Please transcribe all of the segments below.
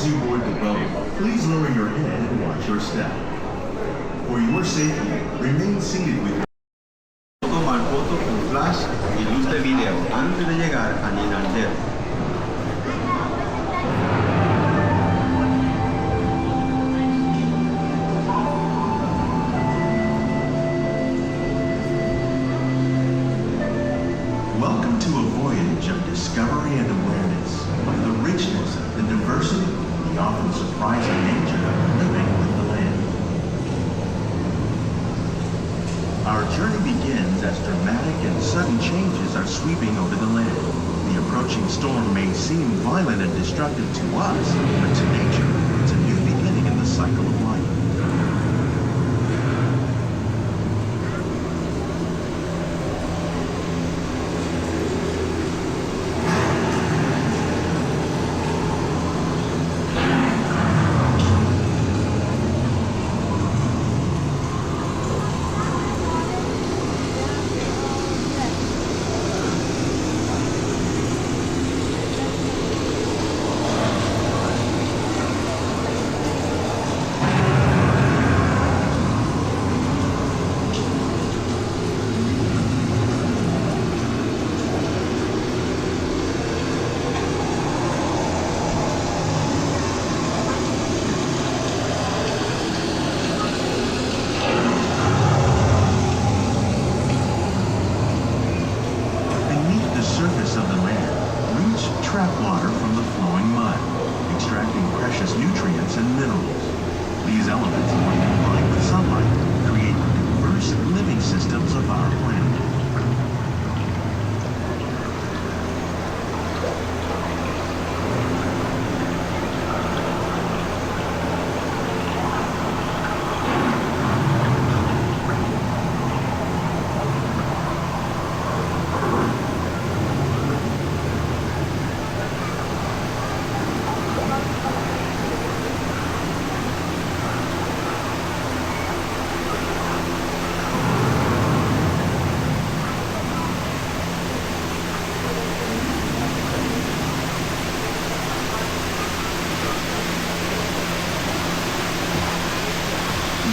As you board the boat, please lower your head and watch your step. For your safety, remain seated with your... Tomar fotos con flash y luz de video antes de llegar a narrated. Welcome to a voyage of discovery and awareness of the richness, the diversity, the often surprising nature of living with the land. Our journey begins as dramatic and sudden changes are sweeping over the land. The approaching storm may seem violent and destructive to us, but to nature, it's a new beginning in the cycle of life.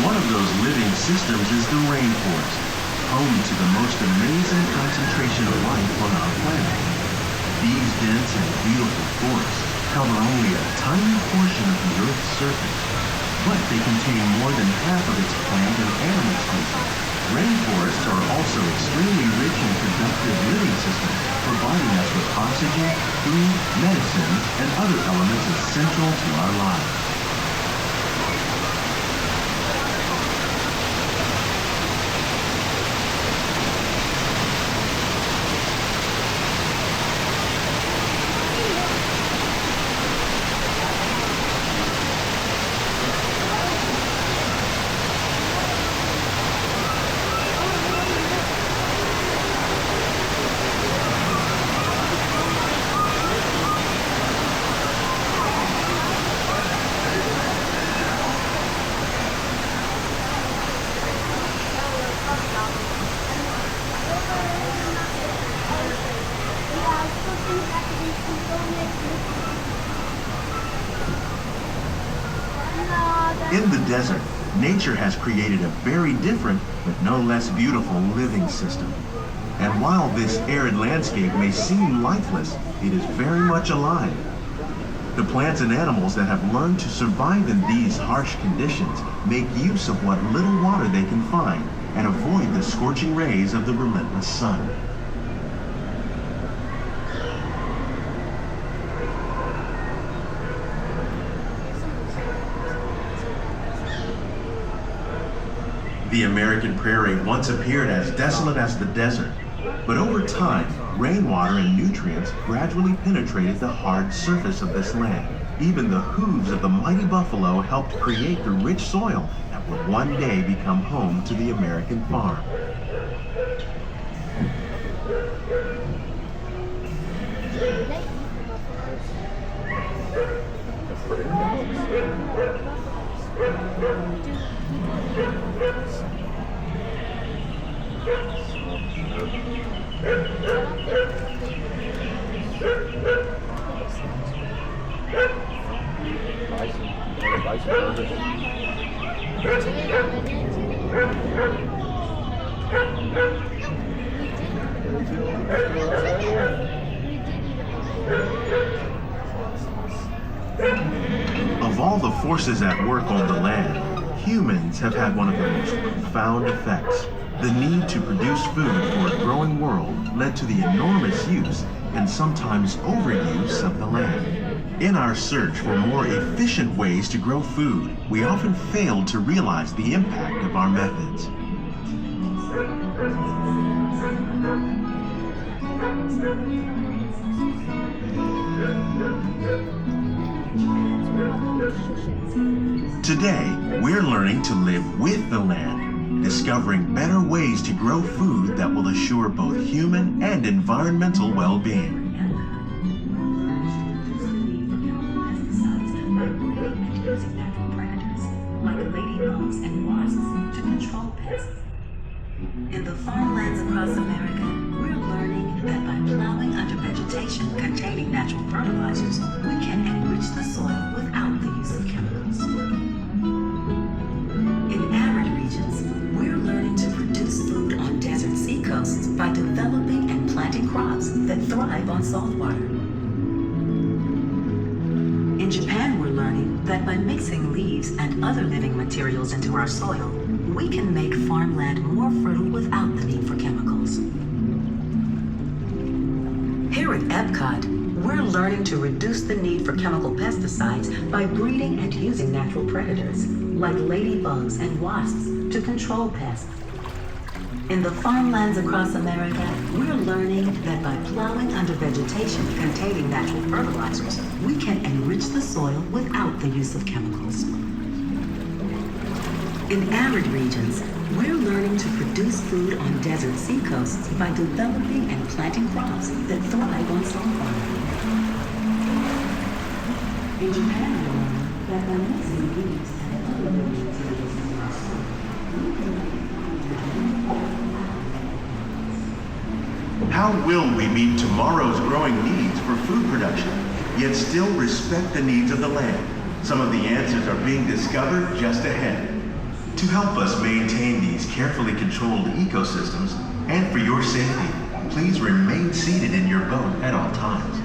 One of those living systems is the rainforest, home to the most amazing concentration of life on our planet. These dense and beautiful forests cover only a tiny portion of the Earth's surface, but they contain more than half of its plant and animal species. Rainforests are also extremely rich and productive living systems, providing us with oxygen, food, medicines, and other elements essential to our lives. In the desert, nature has created a very different, but no less beautiful living system. And while this arid landscape may seem lifeless, it is very much alive. The plants and animals that have learned to survive in these harsh conditions make use of what little water they can find and avoid the scorching rays of the relentless sun. The American prairie once appeared as desolate as the desert, but over time, rainwater and nutrients gradually penetrated the hard surface of this land. Even the hooves of the mighty buffalo helped create the rich soil that would one day become home to the American farm. Of all the forces at work on the land, humans have had one of the most profound effects. The need to produce food for a growing world led to the enormous use and sometimes overuse of the land. In our search for more efficient ways to grow food, we often fail to realize the impact of our methods. Today, we're learning to live with the land, discovering better ways to grow food that will assure both human and environmental well-being. In the farmlands across America, we're learning that by plowing under vegetation containing natural fertilizers, we can enrich the soil without the use of chemicals. In arid regions, we're learning to produce food on desert seacoasts by developing and planting crops that thrive on salt water. In Japan, we're learning that by mixing leaves and other living materials into our soil, we can make farmland more fertile without the need for chemicals. Here at Epcot, we're learning to reduce the need for chemical pesticides by breeding and using natural predators, like ladybugs and wasps, to control pests. In the farmlands across America, we're learning that by plowing under vegetation containing natural fertilizers, we can enrich the soil without the use of chemicals. In arid regions, we're learning to produce food on desert seacoasts by developing and planting crops that thrive on salt water. In Japan, we're learning that by mixing leaves and other living materials in our soil, we can make How will we meet tomorrow's growing needs for food production, yet still respect the needs of the land? Some of the answers are being discovered just ahead. To help us maintain these carefully controlled ecosystems, and for your safety, please remain seated in your boat at all times.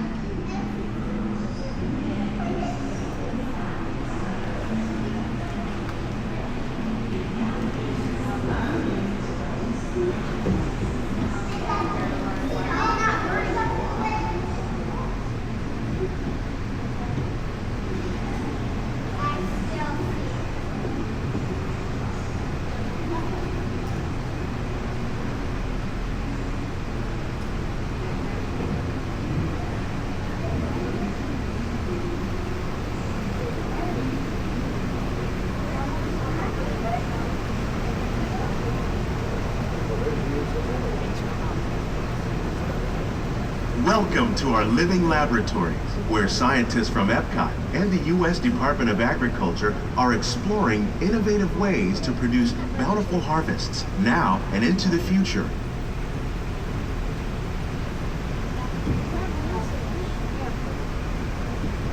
Welcome to our living laboratories, where scientists from Epcot and the U.S. Department of Agriculture are exploring innovative ways to produce bountiful harvests now and into the future.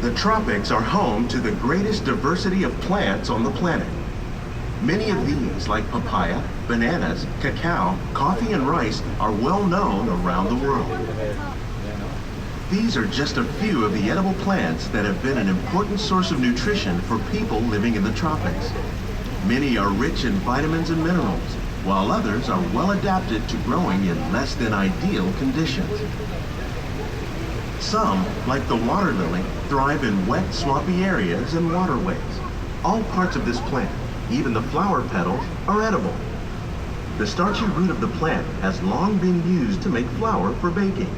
The tropics are home to the greatest diversity of plants on the planet. Many of these, like papaya, bananas, cacao, coffee, and rice, are well known around the world. These are just a few of the edible plants that have been an important source of nutrition for people living in the tropics. Many are rich in vitamins and minerals, while others are well adapted to growing in less than ideal conditions. Some, like the water lily, thrive in wet, swampy areas and waterways. All parts of this plant, even the flower petals, are edible. The starchy root of the plant has long been used to make flour for baking.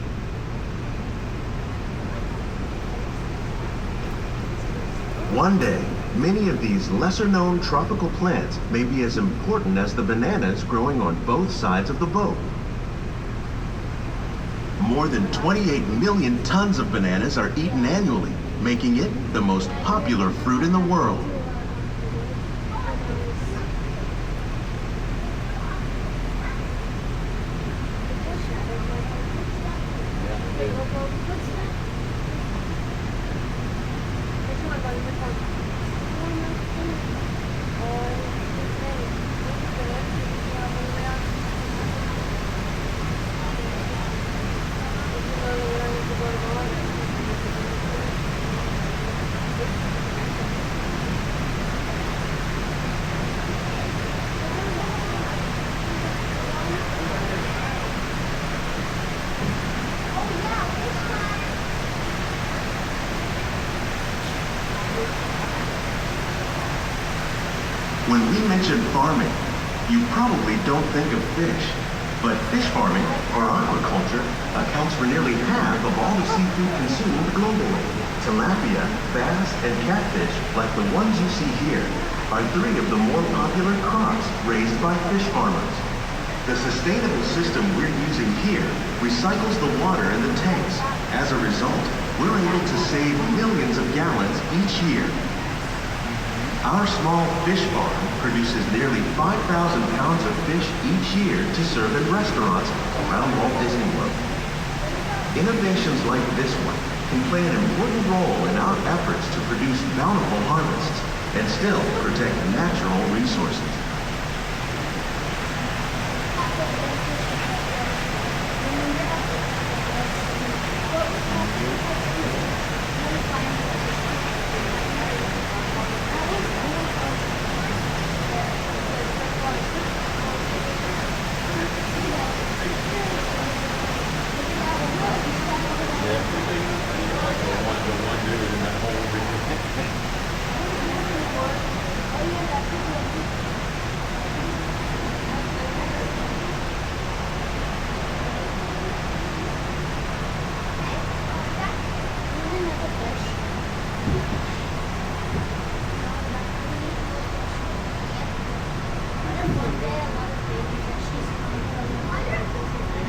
One day, many of these lesser-known tropical plants may be as important as the bananas growing on both sides of the boat. More than 28 million tons of bananas are eaten annually, making it the most popular fruit in the world. When we mention farming, you probably don't think of fish. But fish farming, or aquaculture, accounts for nearly half of all the seafood consumed globally. Tilapia, bass, and catfish, like the ones you see here, are 3 of the more popular crops raised by fish farmers. The sustainable system we're using here recycles the water in the tanks. As a result, we're able to save millions of gallons each year. Our small fish farm produces nearly 5,000 pounds of fish each year to serve in restaurants around Walt Disney World. Innovations like this one can play an important role in our efforts to produce bountiful harvests and still protect natural resources.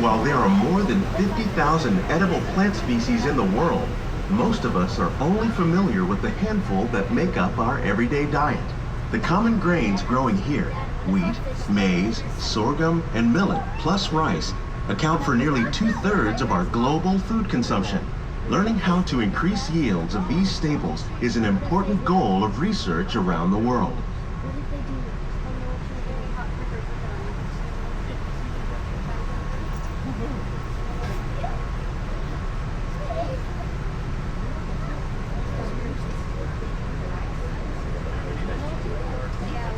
While there are more than 50,000 edible plant species in the world, most of us are only familiar with the handful that make up our everyday diet. The common grains growing here, wheat, maize, sorghum, and millet, plus rice, account for nearly 2/3 of our global food consumption. Learning how to increase yields of these staples is an important goal of research around the world.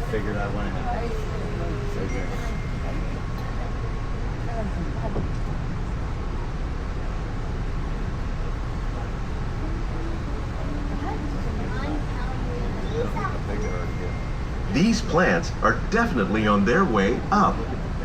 Figured I went ahead. These plants are definitely on their way up.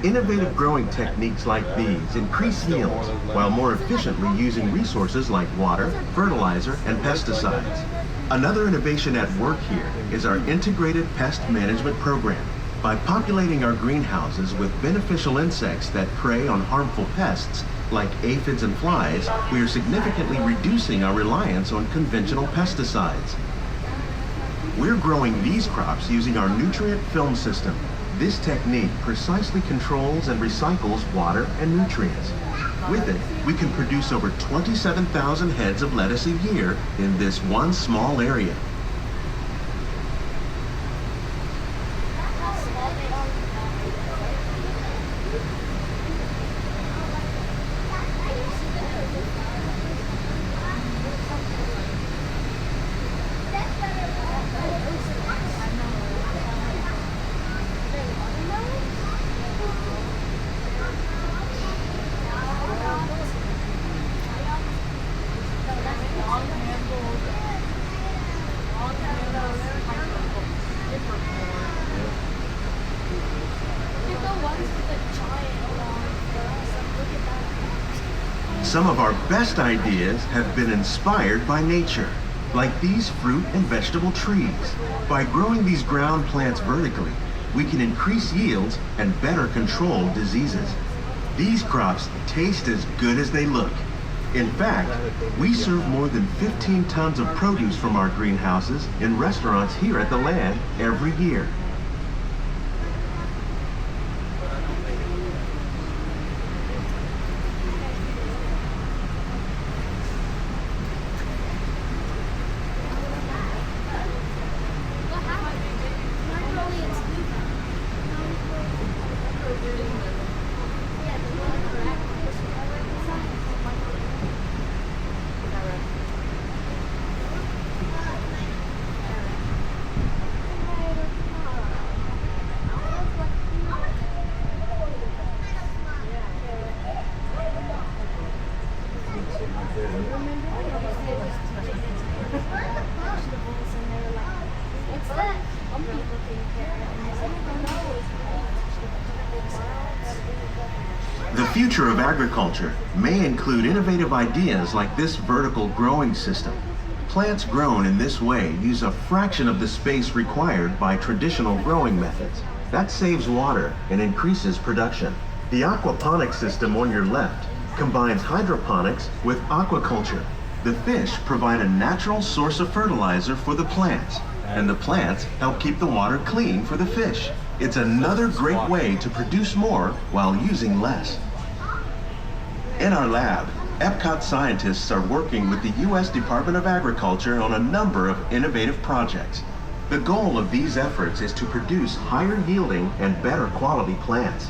Innovative growing techniques like these increase yields while more efficiently using resources like water, fertilizer, and pesticides. Another innovation at work here is our integrated pest management program. By populating our greenhouses with beneficial insects that prey on harmful pests, like aphids and flies, we are significantly reducing our reliance on conventional pesticides. We're growing these crops using our nutrient film system. This technique precisely controls and recycles water and nutrients. With it, we can produce over 27,000 heads of lettuce a year in this one small area. Some of our best ideas have been inspired by nature, like these fruit and vegetable trees. By growing these ground plants vertically, we can increase yields and better control diseases. These crops taste as good as they look. In fact, we serve more than 15 tons of produce from our greenhouses in restaurants here at the land every year. What's that? Bumpy looking carrot. The future of agriculture may include innovative ideas like this vertical growing system. Plants grown in this way use a fraction of the space required by traditional growing methods. That saves water and increases production. The aquaponics system on your left combines hydroponics with aquaculture. The fish provide a natural source of fertilizer for the plants, and the plants help keep the water clean for the fish. It's another great way to produce more while using less. In our lab, Epcot scientists are working with the U.S. Department of Agriculture on a number of innovative projects. The goal of these efforts is to produce higher yielding and better quality plants.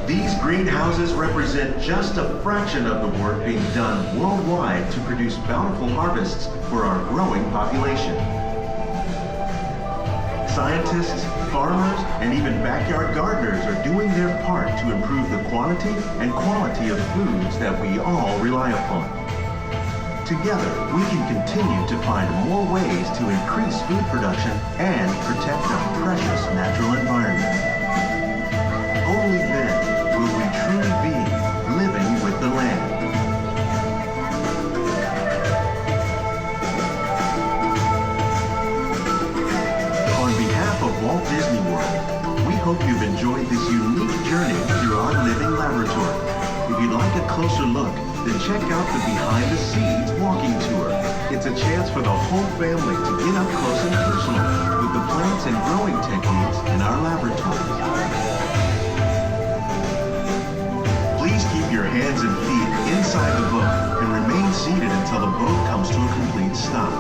These greenhouses represent just a fraction of the work being done worldwide to produce bountiful harvests for our growing population. Scientists, farmers, and even backyard gardeners are doing their part to improve the quantity and quality of foods that we all rely upon. Together, we can continue to find more ways to increase food production and protect our precious natural environment. Only then will we truly be living with the land. On behalf of Walt Disney World, we hope you've enjoyed this unique journey through our living laboratory. If you'd like a closer look, then check out the Behind the Scenes walking tour. It's a chance for the whole family to get up close and personal with the plants and growing techniques in our laboratories. Please keep your hands and feet inside the boat and remain seated until the boat comes to a complete stop.